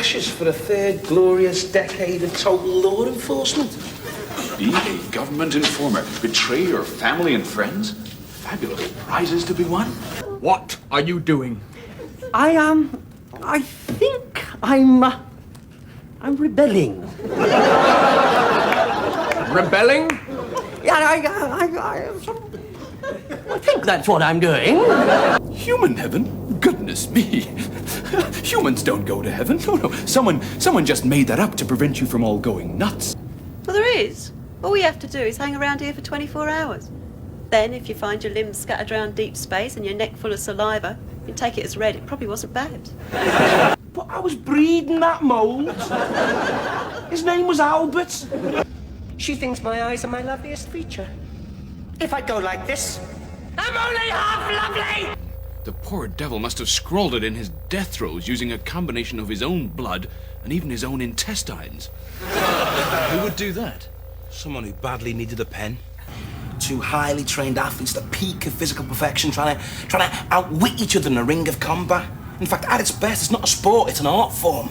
ashes for a third glorious decade of total law enforcement. Be a government informer, betray your family and friends. Fabulous prizes to be won. What are you doing? I think I'm rebelling. Rebelling? Yeah, I think that's what I'm doing. Human heaven? Goodness me. Humans don't go to heaven. No. Someone just made that up to prevent you from all going nuts. Well, there is. All we have to do is hang around here for 24 hours. Then, if you find your limbs scattered around deep space and your neck full of saliva, you take it as read. It probably wasn't bad. But I was breeding that mould. His name was Albert. She thinks my eyes are my loveliest feature. If I go like this, I'm only half lovely! The poor devil must have scrawled it in his death throes using a combination of his own blood and even his own intestines. Who would do that? Someone who badly needed a pen. Two highly trained athletes, the peak of physical perfection, trying to outwit each other in a ring of combat. In fact, at its best, it's not a sport, it's an art form.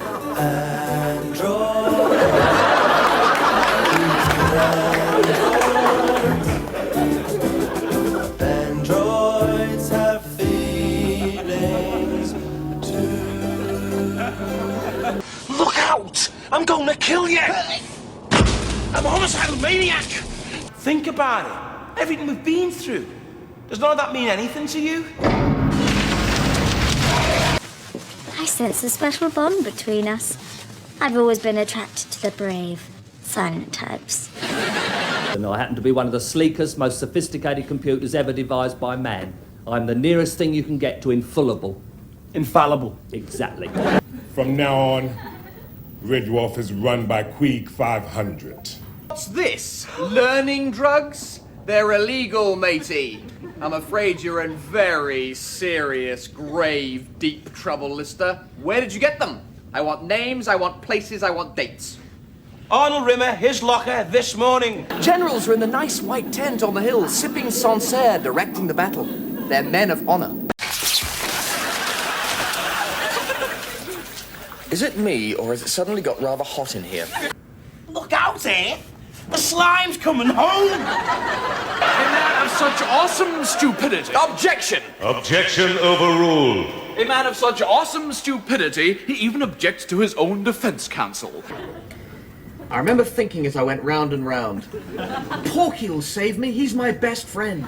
Androids have feelings too. Look out! I'm going to kill you! I'm a homicidal maniac! Think about it. Everything we've been through. Does none of that mean anything to you? I sense a special bond between us. I've always been attracted to the brave, silent types. And I happen to be one of the sleekest, most sophisticated computers ever devised by man. I'm the nearest thing you can get to infallible. Infallible. Exactly. From now on, Red Dwarf is run by Queeg 500. What's this? Learning drugs? They're illegal, matey. I'm afraid you're in very serious, grave, deep trouble, Lister. Where did you get them? I want names, I want places, I want dates. Arnold Rimmer, his locker, this morning. Generals are in the nice white tent on the hill, sipping Sancerre, directing the battle. They're men of honor. Is it me, or has it suddenly got rather hot in here? Look out, eh? The slime's coming home! A man of such awesome stupidity. Objection! Objection overruled. A man of such awesome stupidity, he even objects to his own defense counsel. I remember thinking as I went round and round, Porky will save me, he's my best friend.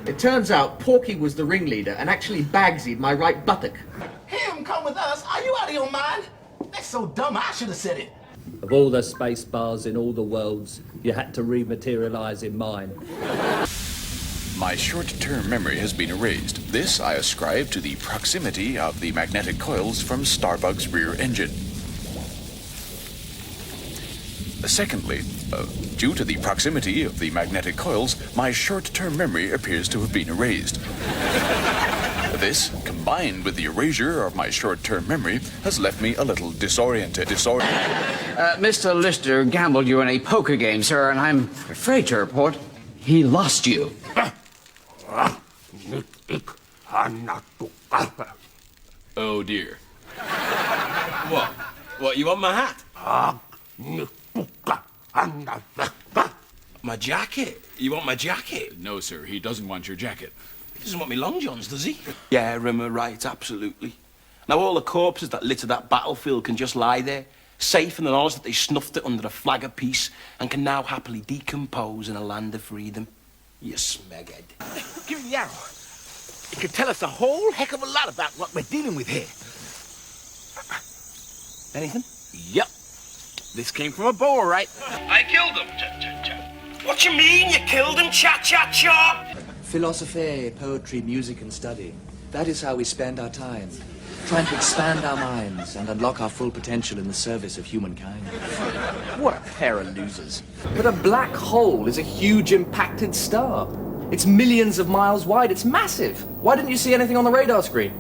It turns out Porky was the ringleader and actually Bagsy'd my right buttock. Him come with us? Are you out of your mind? That's so dumb, I should have said it. Of all the space bars in all the worlds, you had to rematerialize in mine. My short-term memory has been erased. This I ascribe to the proximity of the magnetic coils from Starbug's rear engine. Secondly, due to the proximity of the magnetic coils, my short-term memory appears to have been erased. This, combined with the erasure of my short-term memory, has left me a little disoriented. Mr. Lister gambled you in a poker game, sir, and I'm afraid to report he lost you. Oh dear. What, you want my hat? My jacket? You want my jacket? No, sir, he doesn't want your jacket. He doesn't want me long johns, does he? Yeah, Rimmer, right, absolutely. Now all the corpses that litter that battlefield can just lie there, safe in the knowledge that they snuffed it under a flag of peace and can now happily decompose in a land of freedom. You smeghead. Give me the arrow. It could tell us a whole heck of a lot about what we're dealing with here. Anything? Yep. This came from a boar, right? I killed him. What you mean you killed him, cha-cha-cha? Philosophy, poetry, music and study. That is how we spend our time. Trying to expand our minds and unlock our full potential in the service of humankind. What a pair of losers. But a black hole is a huge impacted star. It's millions of miles wide. It's massive. Why didn't you see anything on the radar screen?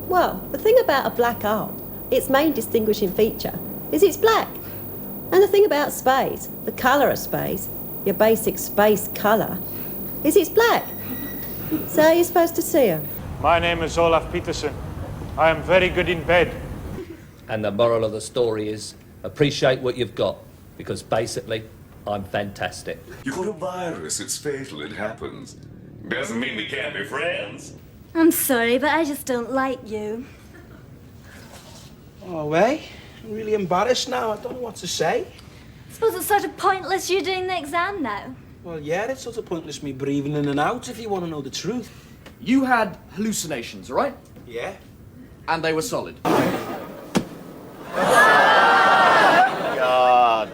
Well, the thing about a black hole, its main distinguishing feature is it's black. And the thing about space, the colour of space, your basic space colour, is it's black. So how are you supposed to see her? My name is Olaf Peterson. I am very good in bed. And the moral of the story is appreciate what you've got, because basically, I'm fantastic. You got a virus, it's fatal, it happens. Doesn't mean we can't be friends. I'm sorry, but I just don't like you. Oh, eh? I'm really embarrassed now. I don't know what to say. I suppose it's sort of pointless you doing the exam now. Well, yeah, it's sort of pointless me breathing in and out if you want to know the truth. You had hallucinations, all right? Yeah. And they were solid. God.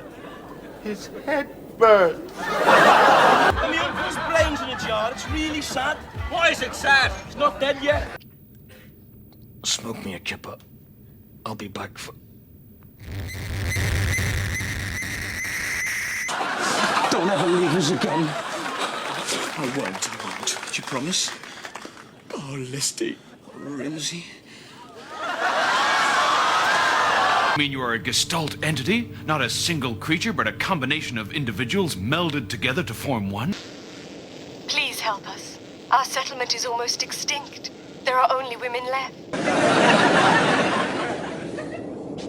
His head burns. My uncle's brains in a jar. It's really sad. Why is it sad? He's not dead yet. Smoke me a kipper. I'll be back for... Don't ever leave us again. I won't. Do you promise? Oh, Listy. Rimsey. I mean, you are a gestalt entity, not a single creature, but a combination of individuals melded together to form one? Please help us. Our settlement is almost extinct. There are only women left.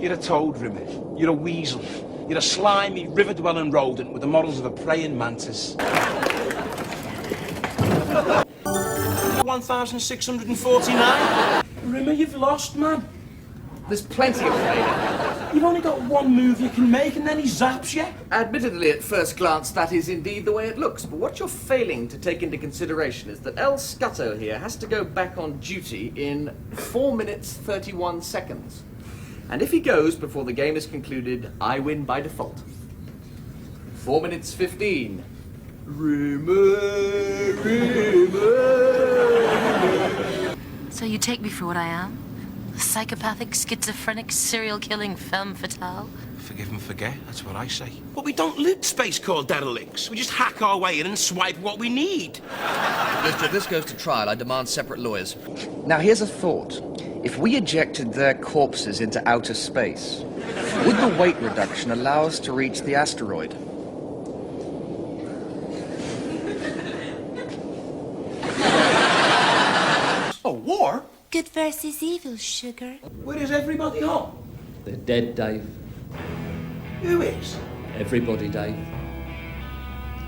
You're a toad, Rimmer. You're a weasel. You're a slimy, river-dwelling rodent with the morals of a praying mantis. 1,649. Rimmer, you've lost, man. There's plenty of failure. You've only got one move you can make, and then he zaps you. Admittedly, at first glance, that is indeed the way it looks. But what you're failing to take into consideration is that El Scutto here has to go back on duty in 4 minutes 31 seconds. And if he goes before the game is concluded, I win by default. 4 minutes 15. So you take me for what I am? A psychopathic, schizophrenic, serial-killing femme fatale? Forgive and forget, that's what I say. But we don't loot space called derelicts. We just hack our way in and swipe what we need. Mister, if this goes to trial, I demand separate lawyers. Now, here's a thought. If we ejected their corpses into outer space, would the weight reduction allow us to reach the asteroid? A war? Good versus evil, sugar. Where is everybody home? They're dead, Dave. Who is? Everybody, Dave.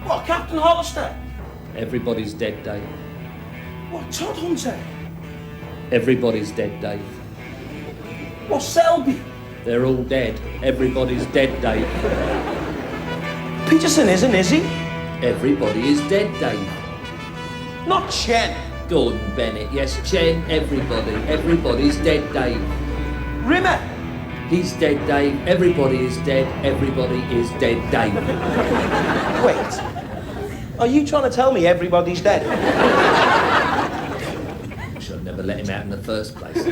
What, Captain Hollister? Everybody's dead, Dave. What, Todd Hunter? Everybody's dead, Dave. What, Selby? They're all dead. Everybody's dead, Dave. Peterson isn't, is he? Everybody is dead, Dave. Not Chen. Gordon Bennett, yes, Chen, everybody. Everybody's dead, Dave. Rimmer. He's dead, Dave. Everybody is dead. Everybody is dead, Dave. Wait. Are you trying to tell me everybody's dead? Should have never let him out in the first place.